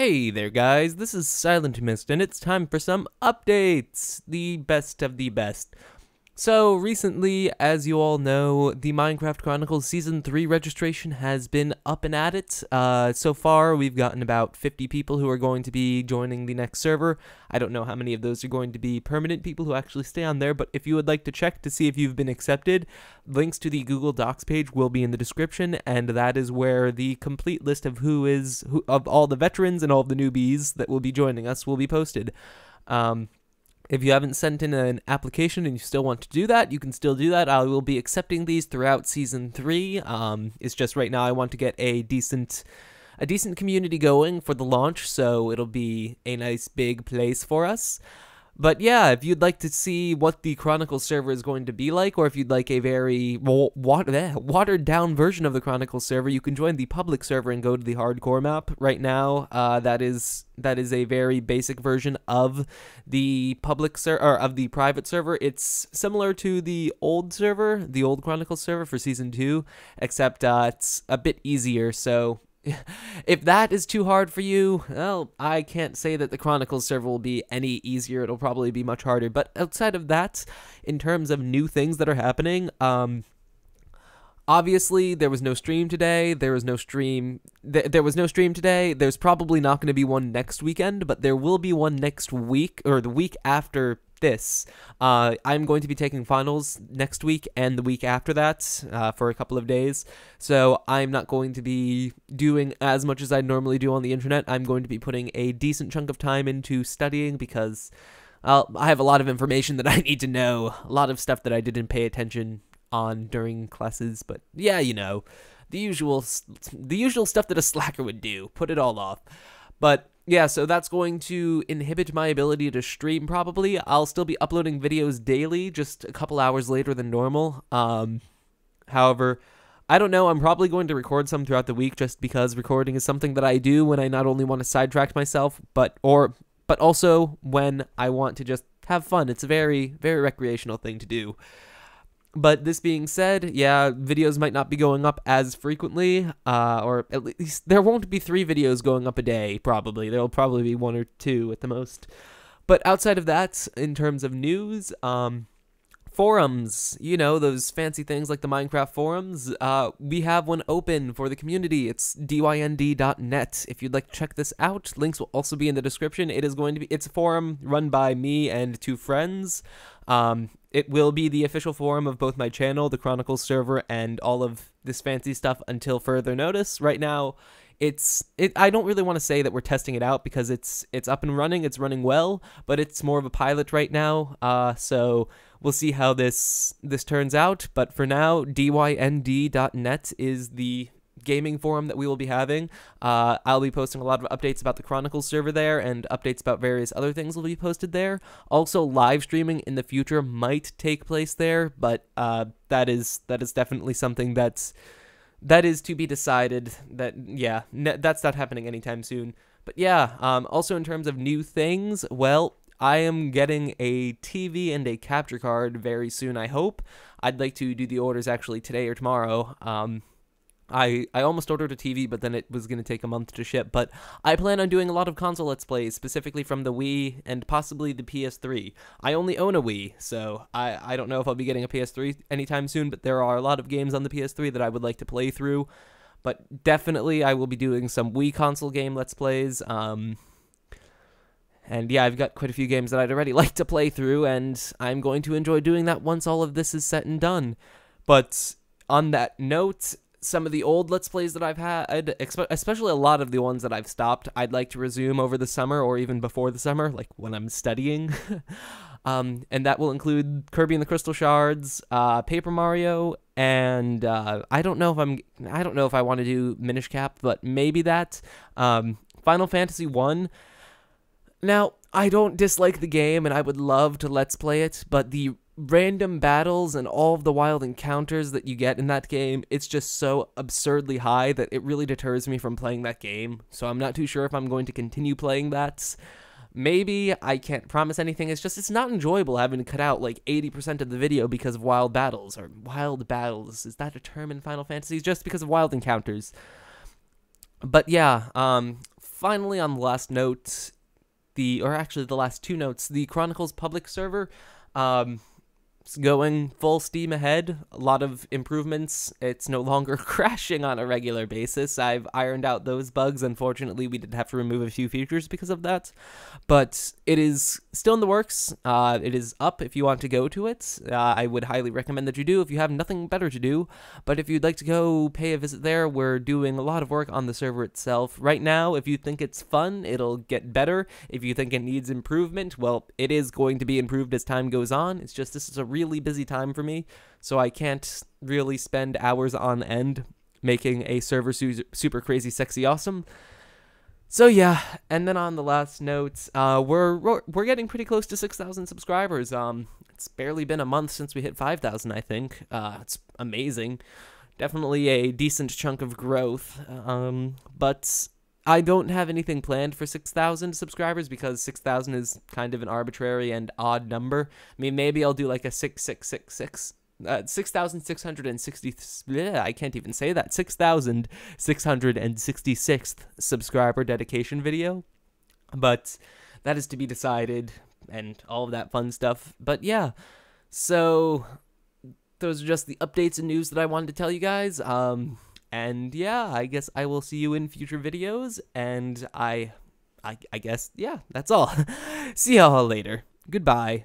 Hey there guys, this is Silent Mist and it's time for some updates! The best of the best. So recently, as you all know, the Minecraft Chronicles Season 3 registration has been up and at it. So far, we've gotten about 50 people who are going to be joining the next server. I don't know how many of those are going to be permanent people who actually stay on there, but if you would like to check to see if you've been accepted, links to the Google Docs page will be in the description, and that is where the complete list of of all the veterans and all the newbies that will be joining us will be posted. If you haven't sent in an application and you still want to do that, you can still do that. I will be accepting these throughout Season 3. It's just right now I want to get a decent community going for the launch, so it'll be a nice big place for us. But yeah, if you'd like to see what the Chronicle server is going to be like, or if you'd like a very watered down version of the Chronicle server, you can join the public server and go to the hardcore map. Right now, that is a very basic version of the public server, or of the private server. It's similar to the old server, the old Chronicle server for Season 2, except it's a bit easier, so if that is too hard for you, well, I can't say that the Chronicles server will be any easier. It'll probably be much harder. But outside of that, in terms of new things that are happening, obviously there was no stream today. There was no stream today. There's probably not going to be one next weekend, but there will be one next week, or the week after this. I'm going to be taking finals next week and the week after that for a couple of days, so I'm not going to be doing as much as I normally do on the internet. I'm going to be putting a decent chunk of time into studying because I have a lot of information that I need to know, a lot of stuff that I didn't pay attention on during classes, but yeah, you know, the usual stuff that a slacker would do, put it all off. But yeah, so that's going to inhibit my ability to stream probably. I'll still be uploading videos daily, just a couple hours later than normal. However, I don't know, I'm probably going to record some throughout the week just because recording is something that I do when I not only want to sidetrack myself, but also when I want to just have fun. It's a very, very recreational thing to do. But this being said, yeah, videos might not be going up as frequently, or at least there won't be 3 videos going up a day, probably. There'll probably be 1 or 2 at the most. But outside of that, in terms of news, forums, you know, those fancy things like the Minecraft forums, we have one open for the community. It's dynd.net. If you'd like to check this out, links will also be in the description. It's a forum run by me and 2 friends. It will be the official forum of both my channel, the Chronicle server, and all of this fancy stuff until further notice. Right now, I don't really want to say that we're testing it out because it's up and running, it's running well, but it's more of a pilot right now, so we'll see how this turns out. But for now, dynd.net is the gaming forum that we will be having. I'll be posting a lot of updates about the Chronicles server there, and updates about various other things will be posted there. Also, live streaming in the future might take place there, but that is definitely something that is to be decided. That's not happening anytime soon. But yeah, also in terms of new things, well, I am getting a TV and a capture card very soon, I hope. I'd like to do the orders actually today or tomorrow. I almost ordered a TV, but then it was going to take a month to ship. But I plan on doing a lot of console Let's Plays, specifically from the Wii and possibly the PS3. I only own a Wii, so I don't know if I'll be getting a PS3 anytime soon, but there are a lot of games on the PS3 that I would like to play through. But definitely I will be doing some Wii console game Let's Plays. And yeah, I've got quite a few games that I'd already like to play through, and I'm going to enjoy doing that once all of this is said and done. But on that note, some of the old Let's Plays that I've had, especially a lot of the ones that I've stopped, I'd like to resume over the summer or even before the summer, like when I'm studying. And that will include Kirby and the Crystal Shards, Paper Mario, and I don't know if I want to do Minish Cap, but maybe that. Final Fantasy 1. Now, I don't dislike the game, and I would love to Let's Play it, but the random battles and all of the wild encounters that you get in that game, it's just so absurdly high that it really deters me from playing that game. So I'm not too sure if I'm going to continue playing that. Maybe. I can't promise anything. It's not enjoyable having to cut out like 80% of the video because of wild battles, or wild battles. Is that a term in Final Fantasy? Just because of wild encounters. But yeah, finally, on the last note, the last two notes, the Chronicles public server, it's going full steam ahead. A lot of improvements. It's no longer crashing on a regular basis. I've ironed out those bugs. Unfortunately, we did have to remove a few features because of that. But it is still in the works. It is up if you want to go to it. I would highly recommend that you do if you have nothing better to do. But if you'd like to go pay a visit there, we're doing a lot of work on the server itself. Right now, if you think it's fun, it'll get better. If you think it needs improvement, well, it is going to be improved as time goes on. It's just this is a really busy time for me, so I can't really spend hours on end making a server super crazy sexy awesome. So yeah, and then on the last note, we're getting pretty close to 6,000 subscribers. It's barely been a month since we hit 5,000, I think. It's amazing. Definitely a decent chunk of growth. But I don't have anything planned for 6,000 subscribers because 6,000 is kind of an arbitrary and odd number. I mean, maybe I'll do like a 6,660, I can't even say that, 6,666th subscriber dedication video. But that is to be decided and all of that fun stuff. But yeah, so those are just the updates and news that I wanted to tell you guys. And yeah, I guess I will see you in future videos, and I guess, yeah, that's all. See y'all later. Goodbye.